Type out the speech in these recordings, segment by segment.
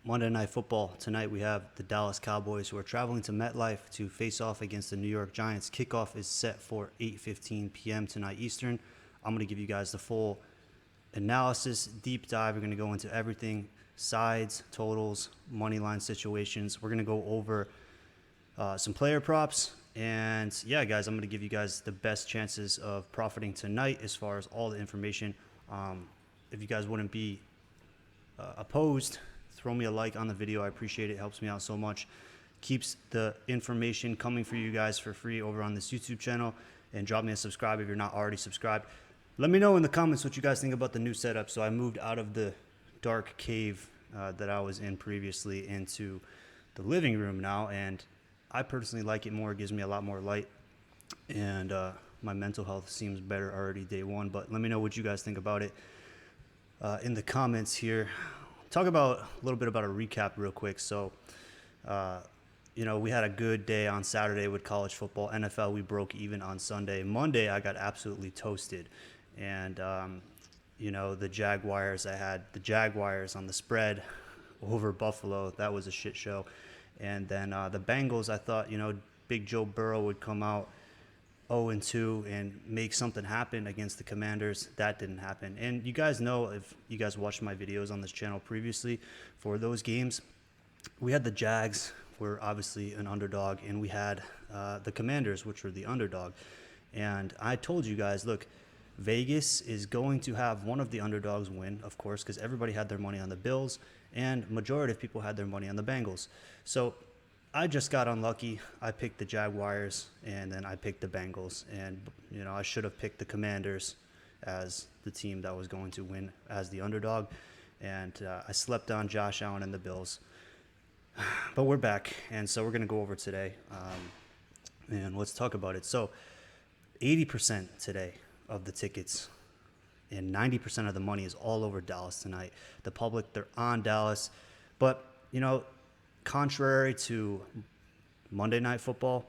Monday Night Football. Tonight we have the Dallas Cowboys who are traveling to MetLife to face off against the New York Giants. Kickoff is set for 8:15 p.m. tonight Eastern. I'm going to give you guys the full analysis, deep dive. We're going to go into everything, sides, totals, money line situations. We're going to go over some player props. And yeah, guys, I'm going to give you guys the best chances of profiting tonight as far as all the information. If you guys wouldn't be opposed, throw me a like on the video. I appreciate it. It helps me out so much. Keeps the information coming for you guys for free over on this YouTube channel. And drop me a subscribe if you're not already subscribed. Let me know in the comments what you guys think about the new setup. So I moved out of the dark cave that I was in previously into the living room now. And I personally like it more. It gives me a lot more light. And my mental health seems better already day one. But let me know what you guys think about it in the comments here. Talk about a little bit about a recap real quick. So, we had a good day on Saturday with college football. NFL, we broke even on Sunday. Monday, I got absolutely toasted. And, the Jaguars, I had the Jaguars on the spread over Buffalo. That was a shit show. And then the Bengals, I thought, Big Joe Burrow would come out 0-2 and make something happen against the Commanders. That didn't happen. And you guys know, if you guys watched my videos on this channel previously for those games, we had the Jags were obviously an underdog, and we had the Commanders, which were the underdog. And I told you guys, look, Vegas is going to have one of the underdogs win, of course, because everybody had their money on the Bills, and majority of people had their money on the Bengals. So I just got unlucky. I picked the Jaguars, and then I picked the Bengals. And, I should have picked the Commanders as the team that was going to win as the underdog. And I slept on Josh Allen and the Bills. But we're back, and so we're going to go over today. And let's talk about it. So 80% today of the tickets and 90% of the money is all over Dallas tonight. The public, they're on Dallas. But, contrary to Monday Night Football,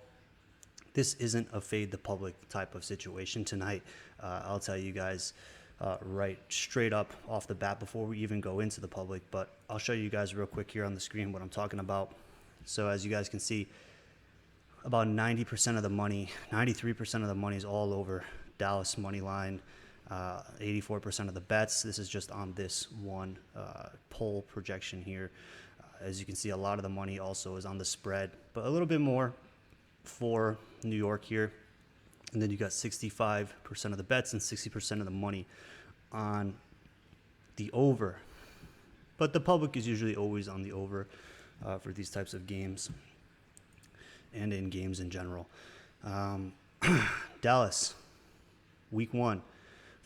this isn't a fade the public type of situation tonight. I'll tell you guys right straight up off the bat before we even go into the public, but I'll show you guys real quick here on the screen what I'm talking about. So as you guys can see, about 90% of the money, 93% of the money is all over Dallas money line. 84% of the bets. This is just on this one poll projection here. As you can see, a lot of the money also is on the spread, but a little bit more for New York here. And then you got 65% of the bets and 60% of the money on the over. But the public is usually always on the over for these types of games and in games in general. Dallas, week 1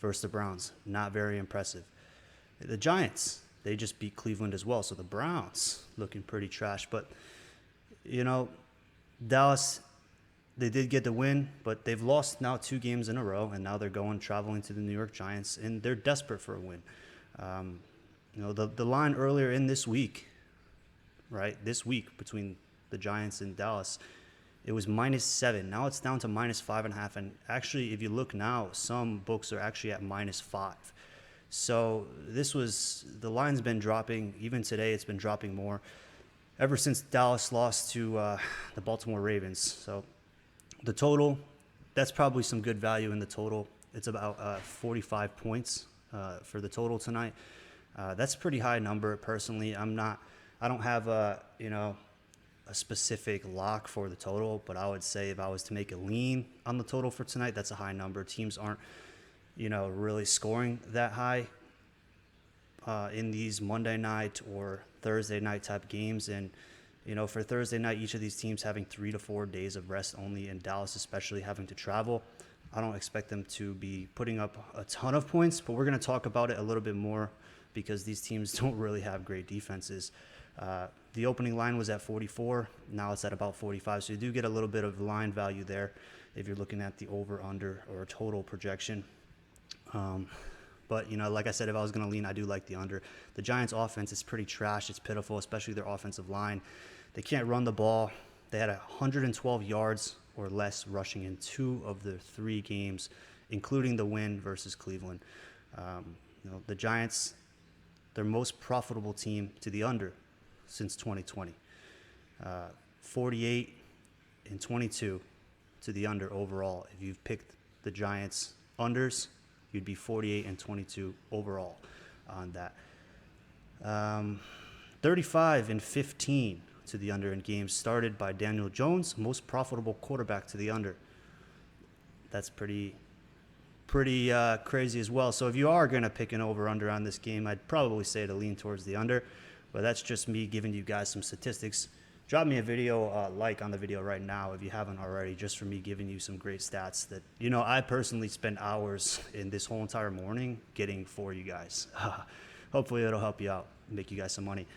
versus the Browns, not very impressive. The Giants, they just beat Cleveland as well. So the Browns looking pretty trash. But, Dallas, they did get the win, but they've lost now 2 games in a row, and now they're traveling to the New York Giants, and they're desperate for a win. The line earlier in this week, right, this week between the Giants and Dallas, it was -7. Now it's down to -5.5. And actually, if you look now, some books are actually at -5. So the line's been dropping. Even today, it's been dropping more ever since Dallas lost to the Baltimore Ravens. So the total, that's probably some good value in the total. It's about 45 points for the total tonight. That's a pretty high number. Personally, I don't have a specific lock for the total, but I would say if I was to make a lean on the total for tonight, that's a high number. Teams aren't really scoring that high in these Monday night or Thursday night type games. And, for Thursday night, each of these teams having 3 to 4 days of rest only, and Dallas especially having to travel, I don't expect them to be putting up a ton of points, but we're going to talk about it a little bit more because these teams don't really have great defenses. The opening line was at 44. Now it's at about 45. So you do get a little bit of line value there if you're looking at the over, under, or total projection. But, like I said, if I was going to lean, I do like the under. The Giants' offense is pretty trash. It's pitiful, especially their offensive line. They can't run the ball. They had 112 yards or less rushing in 2 of the 3 games, including the win versus Cleveland. The Giants, their most profitable team to the under. since 2020. 48 and 22 to the under overall. If you've picked the Giants unders, you'd be 48 and 22 overall on that. 35 and 15 to the under in games started by Daniel Jones, most profitable quarterback to the under. That's pretty crazy as well. So if you are going to pick an over-under on this game, I'd probably say to lean towards the under. But that's just me giving you guys some statistics. Drop me a video, like on the video right now if you haven't already, just for me giving you some great stats that, I personally spent hours in this whole entire morning getting for you guys. Hopefully it'll help you out, make you guys some money.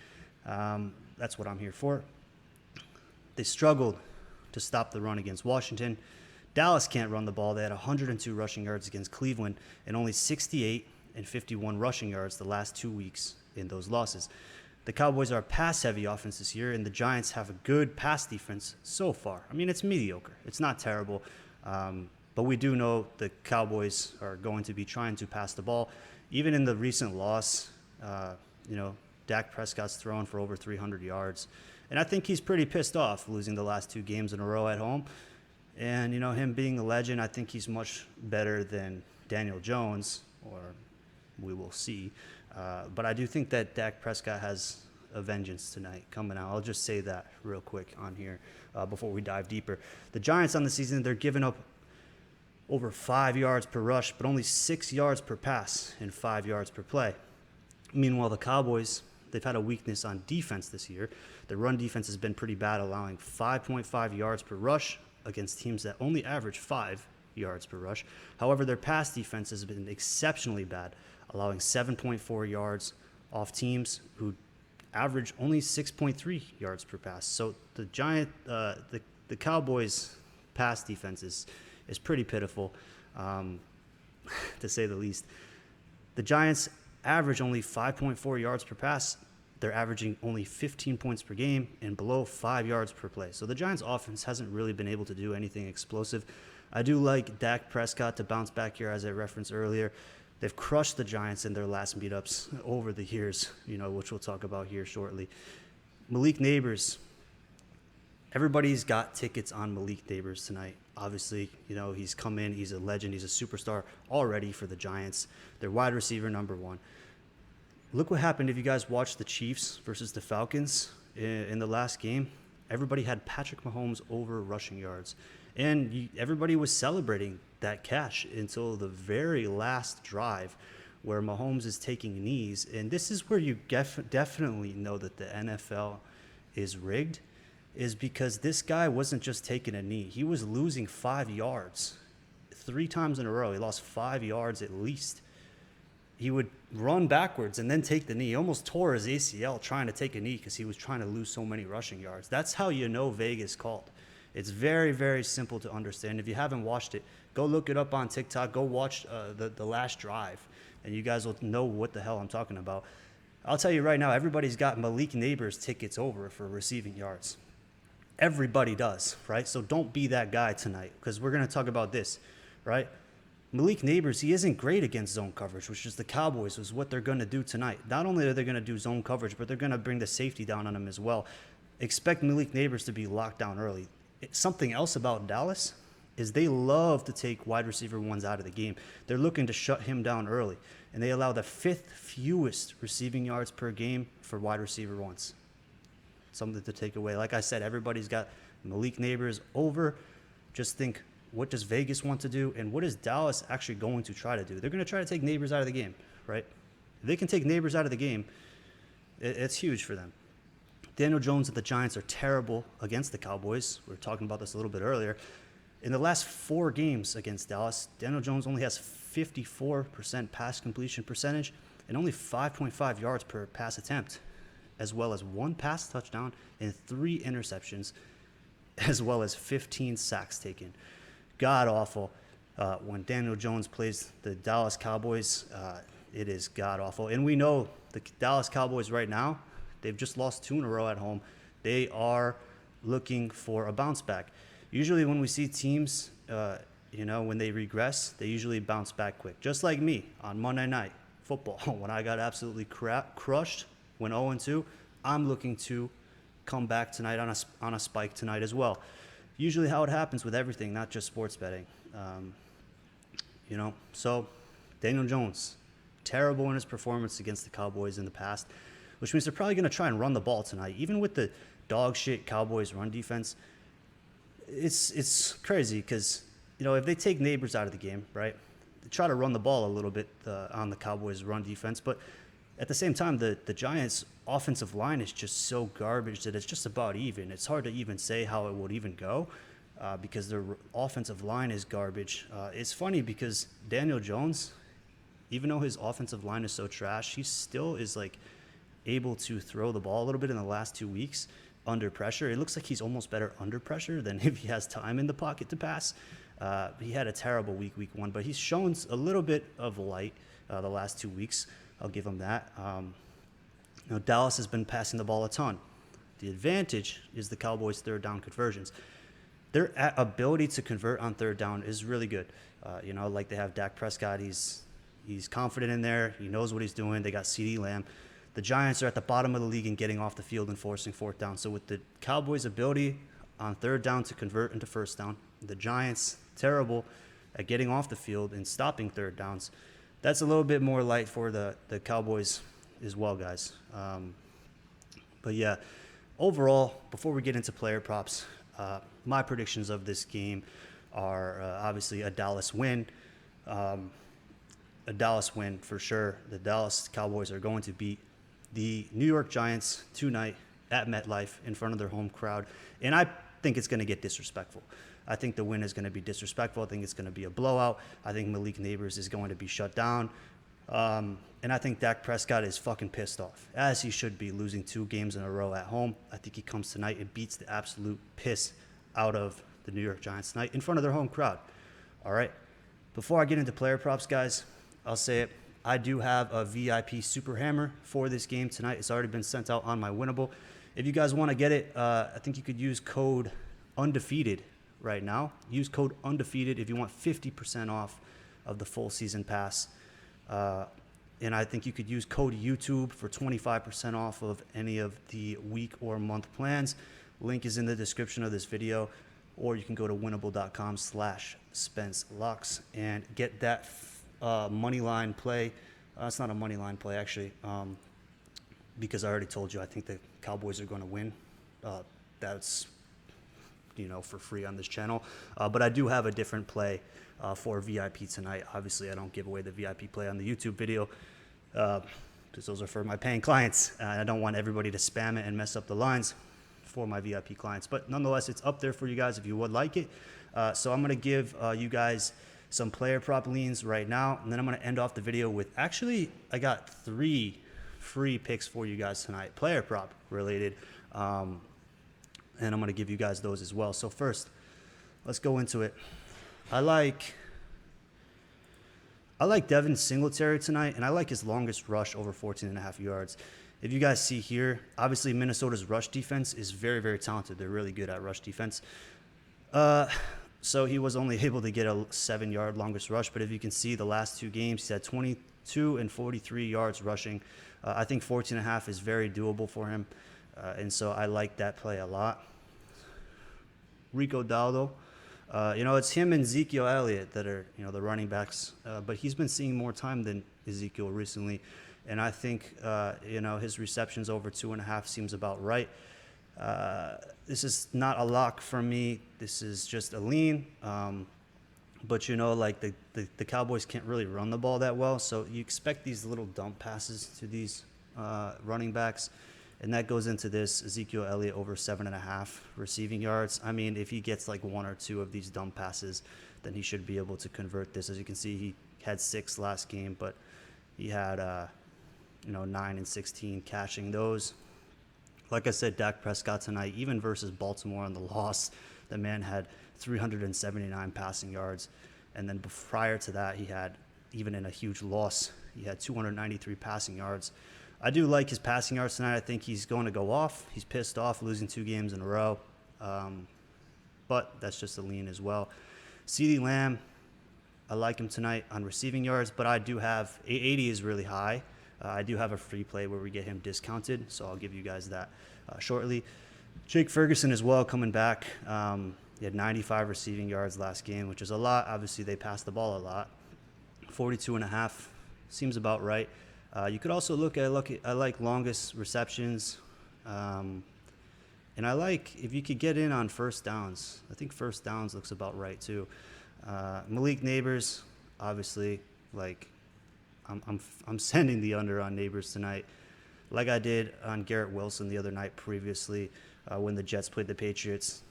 That's what I'm here for. They struggled to stop the run against Washington. Dallas can't run the ball. They had 102 rushing yards against Cleveland and only 68 and 51 rushing yards the last 2 weeks in those losses. The Cowboys are a pass-heavy offense this year, and the Giants have a good pass defense so far. I mean, it's mediocre. It's not terrible. But we do know the Cowboys are going to be trying to pass the ball. Even in the recent loss, Dak Prescott's thrown for over 300 yards. And I think he's pretty pissed off losing the last 2 games in a row at home. And, him being a legend, I think he's much better than Daniel Jones, or we will see. But I do think that Dak Prescott has a vengeance tonight coming out. I'll just say that real quick on here before we dive deeper. The Giants on the season, they're giving up over 5 yards per rush, but only 6 yards per pass and 5 yards per play. Meanwhile, the Cowboys, they've had a weakness on defense this year. Their run defense has been pretty bad, allowing 5.5 yards per rush against teams that only average 5 yards per rush. However, their pass defense has been exceptionally bad, allowing 7.4 yards off teams who average only 6.3 yards per pass. So the Cowboys' pass defense is pretty pitiful, to say the least. The Giants average only 5.4 yards per pass. They're averaging only 15 points per game and below 5 yards per play. So the Giants' offense hasn't really been able to do anything explosive. I do like Dak Prescott to bounce back here, as I referenced earlier. They've crushed the Giants in their last meetups over the years, which we'll talk about here shortly. Malik Neighbors. Everybody's got tickets on Malik Neighbors tonight. Obviously, he's come in. He's a legend. He's a superstar already for the Giants. They're wide receiver number 1. Look what happened if you guys watched the Chiefs versus the Falcons in the last game. Everybody had Patrick Mahomes over rushing yards. And everybody was celebrating that catch until the very last drive where Mahomes is taking knees. And this is where you definitely know that the NFL is rigged, is because this guy wasn't just taking a knee. He was losing 5 yards 3 times in a row. He lost 5 yards at least. He would run backwards and then take the knee. He almost tore his ACL trying to take a knee because he was trying to lose so many rushing yards. That's how Vegas called. It's very, very simple to understand. If you haven't watched it, go look it up on TikTok. Go watch the last drive, and you guys will know what the hell I'm talking about. I'll tell you right now, everybody's got Malik Neighbors tickets over for receiving yards. Everybody does, right? So don't be that guy tonight, because we're going to talk about this, right? Malik Neighbors, he isn't great against zone coverage, which is the Cowboys, was what they're going to do tonight. Not only are they going to do zone coverage, but they're going to bring the safety down on him as well. Expect Malik Neighbors to be locked down early. Something else about Dallas is they love to take wide receiver 1s out of the game. They're looking to shut him down early, and they allow the 5th fewest receiving yards per game for wide receiver 1s. Something to take away. Like I said, everybody's got Malik Neighbors over. Just think, what does Vegas want to do, and what is Dallas actually going to try to do? They're going to try to take Neighbors out of the game, right? If they can take Neighbors out of the game, it's huge for them. Daniel Jones and the Giants are terrible against the Cowboys. We were talking about this a little bit earlier. In the last 4 games against Dallas, Daniel Jones only has 54% pass completion percentage and only 5.5 yards per pass attempt, as well as 1 pass touchdown and 3 interceptions, as well as 15 sacks taken. God awful. When Daniel Jones plays the Dallas Cowboys, it is god awful. And we know the Dallas Cowboys right now, they've just lost 2 in a row at home. They are looking for a bounce back. Usually when we see teams, when they regress, they usually bounce back quick. Just like me on Monday Night Football. When I got absolutely crushed, went 0-2, I'm looking to come back tonight on a spike tonight as well. Usually how it happens with everything, not just sports betting. So Daniel Jones, terrible in his performance against the Cowboys in the past, which means they're probably going to try and run the ball tonight. Even with the dog shit Cowboys run defense, it's crazy because, if they take Neighbors out of the game, right, they try to run the ball a little bit on the Cowboys run defense, but at the same time, the Giants' offensive line is just so garbage that it's just about even. It's hard to even say how it would even go because their offensive line is garbage. It's funny because Daniel Jones, even though his offensive line is so trash, he still is like able to throw the ball a little bit in the last 2 weeks under pressure. It looks like he's almost better under pressure than if he has time in the pocket to pass. He had a terrible week 1, but he's shown a little bit of light the last 2 weeks. I'll give him that. Dallas has been passing the ball a ton. The advantage is the Cowboys' third down conversions. Their ability to convert on third down is really good. Like they have Dak Prescott. He's confident in there. He knows what he's doing. They got CeeDee Lamb. The Giants are at the bottom of the league in getting off the field and forcing fourth down. So with the Cowboys' ability on third down to convert into first down, the Giants terrible at getting off the field and stopping third downs. That's a little bit more light for the Cowboys as well, guys. But yeah, overall, before we get into player props, my predictions of this game are obviously a Dallas win. A Dallas win for sure. The Dallas Cowboys are going to beat the New York Giants tonight at MetLife in front of their home crowd. And I think it's going to get disrespectful. I think the win is going to be disrespectful. I think it's going to be a blowout. I think Malik Neighbors is going to be shut down. And I think Dak Prescott is fucking pissed off, as he should be, losing 2 games in a row at home. I think he comes tonight and beats the absolute piss out of the New York Giants tonight in front of their home crowd. All right. Before I get into player props, guys, I'll say it. I do have a VIP Super Hammer for this game tonight. It's already been sent out on my Winnable. If you guys want to get it, I think you could use code UNDEFEATED right now. Use code UNDEFEATED if you want 50% off of the full season pass. And I think you could use code YouTube for 25% off of any of the week or month plans. Link is in the description of this video, or you can go to winnable.com/SpenceLux and get that money line play. It's not a money line play, actually, because I already told you I think the Cowboys are going to win. That's for free on this channel. But I do have a different play for VIP tonight. Obviously, I don't give away the VIP play on the YouTube video because those are for my paying clients. I don't want everybody to spam it and mess up the lines for my VIP clients. But nonetheless, it's up there for you guys if you would like it. So I'm going to give you guys some player prop leans right now, and then I'm going to end off the video with, actually, I got 3 free picks for you guys tonight, player prop related. And I'm going to give you guys those as well. So first, let's go into it. I like Devin Singletary tonight, and I like his longest rush over 14.5 yards. If you guys see here, obviously Minnesota's rush defense is very, very talented. They're really good at rush defense. So he was only able to get a 7-yard longest rush, but if you can see the last 2 games, he's had 22 and 43 yards rushing. I think 14.5 is very doable for him. And so I like that play a lot. Rico Dowdle. It's him and Ezekiel Elliott that are, the running backs. But he's been seeing more time than Ezekiel recently. And I think, his receptions over 2.5 seems about right. This is not a lock for me. This is just a lean. But, the Cowboys can't really run the ball that well. So you expect these little dump passes to these running backs. And that goes into this Ezekiel Elliott over 7.5 receiving yards. I mean, if he gets like 1 or 2 of these dump passes, then he should be able to convert this. As you can see, he had 6 last game, but he had 9 and 16 catching those. Like I said, Dak Prescott tonight, even versus Baltimore on the loss, the man had 379 passing yards. And then prior to that, he had, even in a huge loss, he had 293 passing yards. I do like his passing yards tonight. I think he's going to go off. He's pissed off losing 2 games in a row. But that's just a lean as well. CeeDee Lamb, I like him tonight on receiving yards, but I do have 880 is really high. I do have a free play where we get him discounted, so I'll give you guys that shortly. Jake Ferguson as well coming back. He had 95 receiving yards last game, which is a lot. Obviously, they passed the ball a lot. 42.5 seems about right. You could also look at I like longest receptions. And I like if you could get in on first downs. I think first downs looks about right too. Malik Neighbors, obviously, like I'm sending the under on Neighbors tonight, like I did on Garrett Wilson the other night previously when the Jets played the Patriots.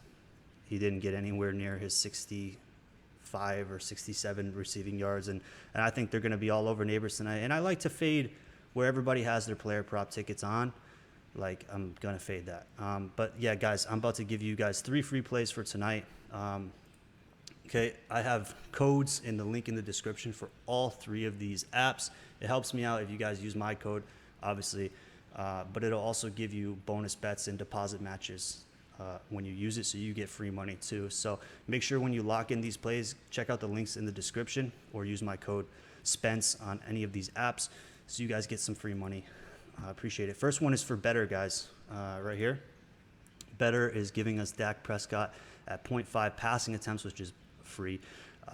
He didn't get anywhere near his 65 or 67 receiving yards, and I think they're going to be all over Neighbors tonight. And I like to fade where everybody has their player prop tickets on. Like, I'm going to fade that. But, yeah, guys, I'm about to give you guys 3 free plays for tonight. Okay, I have codes in the link in the description for all 3 of these apps. It helps me out if you guys use my code, obviously. But it'll also give you bonus bets and deposit matches when you use it, so you get free money too. So make sure when you lock in these plays, check out the links in the description or use my code Spence on any of these apps so you guys get some free money. I appreciate it. First one is for BETR, guys, right here. BETR is giving us Dak Prescott at 0.5 passing attempts, which is free.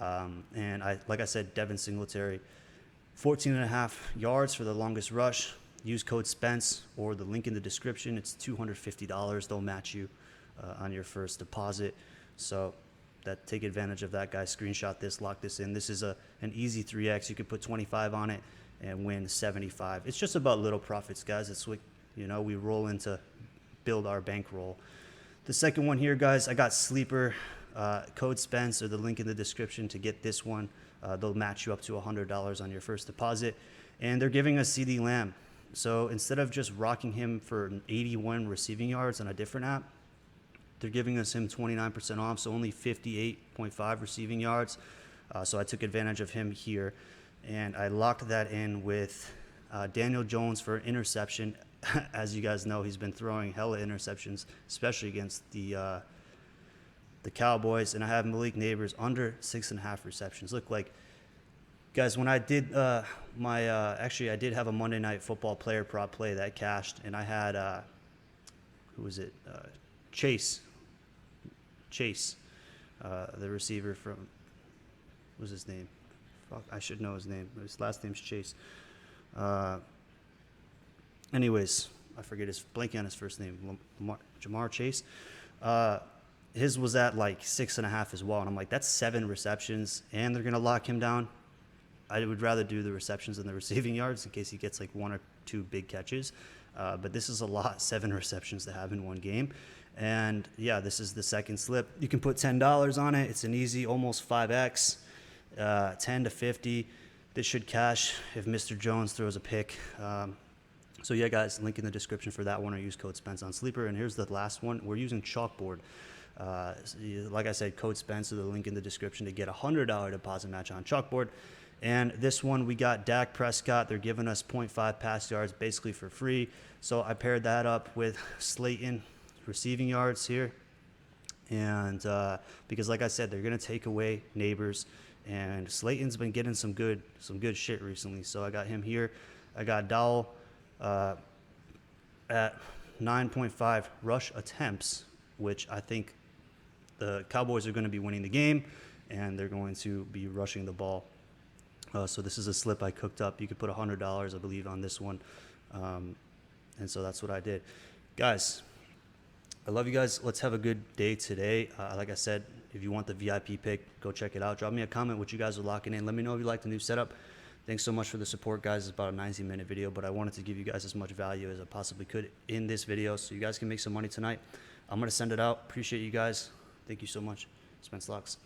And like I said, Devin Singletary, 14.5 yards for the longest rush. Use code Spence or the link in the description. It's $250. They'll match you on your first deposit. So take advantage of that, guys. Screenshot this, lock this in. This is an easy 3X. You could put 25 on it and win 75. It's just about little profits, guys. It's what, we roll in to build our bankroll. The second one here, guys, I got Sleeper, code Spence or the link in the description to get this one. They'll match you up to $100 on your first deposit. And they're giving us CD Lamb. So instead of just rocking him for 81 receiving yards on a different app, they're giving us him 29% off, so only 58.5 receiving yards. So I took advantage of him here, and I locked that in with Daniel Jones for an interception. As you guys know, he's been throwing hella interceptions, especially against the Cowboys. And I have Malik Neighbors under 6.5 receptions. Look, like, guys, when I did actually I did have a Monday Night Football player prop play that cashed, and I had who was it? Chase, the receiver from, what was his name? Fuck, I should know his name. His last name's Chase. Anyways, I forget blanking on his first name. Jamar Chase. His was at like 6.5 as well, and I'm like, that's 7 receptions, and they're gonna lock him down. I would rather do the receptions than the receiving yards in case he gets like 1 or 2 big catches. But this is a lot, 7 receptions to have in one game. And yeah, this is the second slip. You can put $10 on it. It's an easy, almost 5X, 10 to 50. This should cash if Mr. Jones throws a pick. So yeah, guys, link in the description for that one, or use code Spence on Sleeper. And here's the last one. We're using Chalkboard. Like I said, code Spence or the link in the description to get a $100 deposit match on Chalkboard. And this one, we got Dak Prescott. They're giving us 0.5 pass yards basically for free. So I paired that up with Slayton receiving yards here. And because like I said, they're going to take away Neighbors. And Slayton's been getting some good shit recently. So I got him here. I got Dowell at 9.5 rush attempts, which I think the Cowboys are going to be winning the game. And they're going to be rushing the ball. So this is a slip I cooked up. You could put $100, I believe, on this one. And so that's what I did. Guys, I love you guys. Let's have a good day today. Like I said, if you want the VIP pick, go check it out. Drop me a comment what you guys are locking in. Let me know if you like the new setup. Thanks so much for the support, guys. It's about a 90-minute video, but I wanted to give you guys as much value as I possibly could in this video so you guys can make some money tonight. I'm going to send it out. Appreciate you guys. Thank you so much. Spence Locks.